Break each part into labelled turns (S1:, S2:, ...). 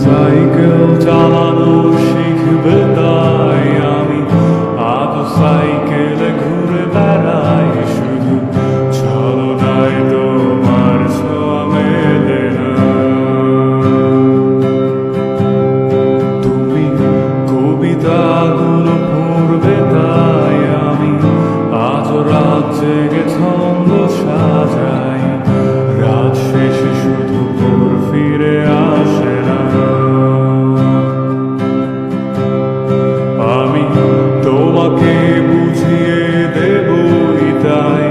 S1: Cycle চালানো শিখবে তাই আমি আজ সাইকেলে ঘুরে বেড়াই শুধু ছলনায় তোমার ছোঁয়া মেলে না। তুমি কবিতাগুলো পড়বে তাই আমি আজ রাত জেগে ছন্দ সাজাই, রাত শেষে শুধু ভোর ফিরে আসে না। আমি তোমাকে বুঝিয়ে দেবই তাই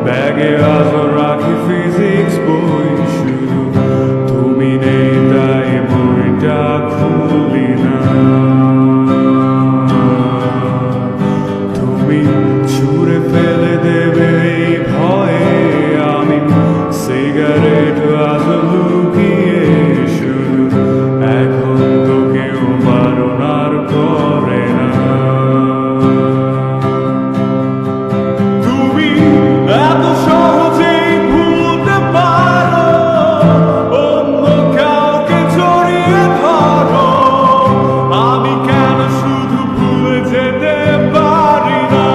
S1: ব্যাগে আজ রাখি ফিজিক্স বই, শুধু তুমি নেই তাই বইটা খুলি না। তুমি ছুঁড়ে ফেলে দেবে এই ভয়ে আমি সিগারেট আজ লুকিয়ে, শুধু এখন তো কেউ বারণ আর করে না। তুমি এত সহজেই ভুলতে পারো, অন্য কাউকে জড়িয়ে ধরো, আমি কেন শুধু ভুলে যেতে পারি না।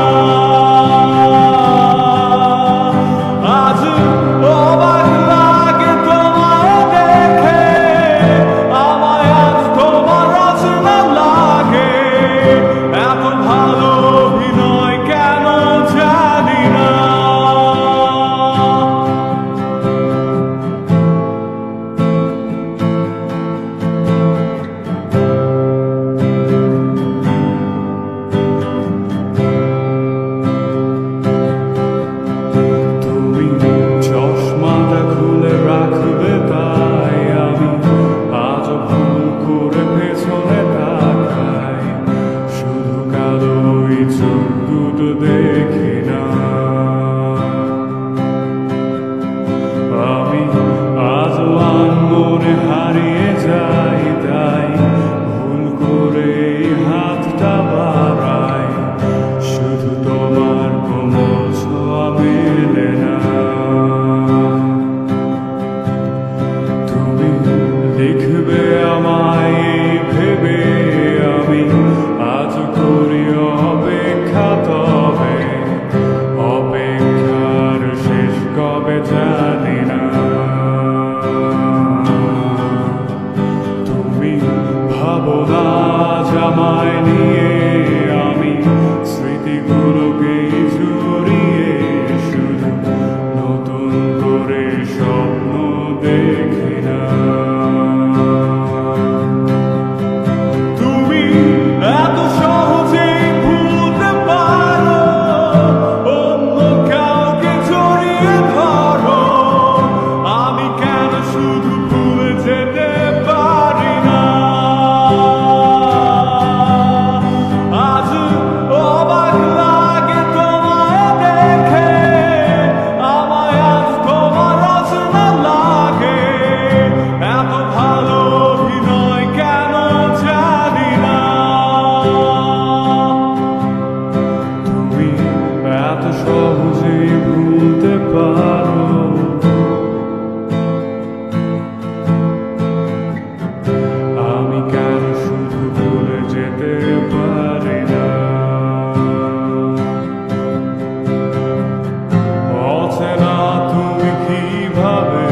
S1: আজ অবাক লাগে তোমায় দেখে, আমায় আজ তোমার রচনা লাগে, এত ভালো অভিনয় কেন জানি না। তুমি চশমাটা খুলে রাখবে তাই আমি আজ ভুল করে পেছনে তাকাই, শুধু কালো ওই চোখ দুটো দেখি না। আমি আজ মনে হারিয়ে যাই তাই ভুল করে এই হাতটা বাড়াই, শুধু তোমার কোমল ছোঁয়া মেলে না। তুমি লিখবে আমায় এই ভেবে আমি আজ করি অপেক্ষা, তবে অপেক্ষার শেষ কবে জানি না। তুমি ভাবো না আজ আমায় নিয়ে আমি স্মৃতিগুলোকে জড়িয়ে, শুধু নতুন করে স্বপ্ন দেখি না। তুমি এত সহজেই ভুলতে পারো, অন্য কাউকে জড়িয়ে ধরো, আমি কেন শুধু ভুলে যেতে পারি না। আজ অবাক লাগে তোমায় দেখে, আমায় আজ তোমার রচনা লাগে, এত ভালো অভিনয় কেন জানি না। তুমি এত সহজেই ভুলতে পারো, আমি কেন শুধু ভুলে যেতে পারি না। অচেনা তুমি কিভাবে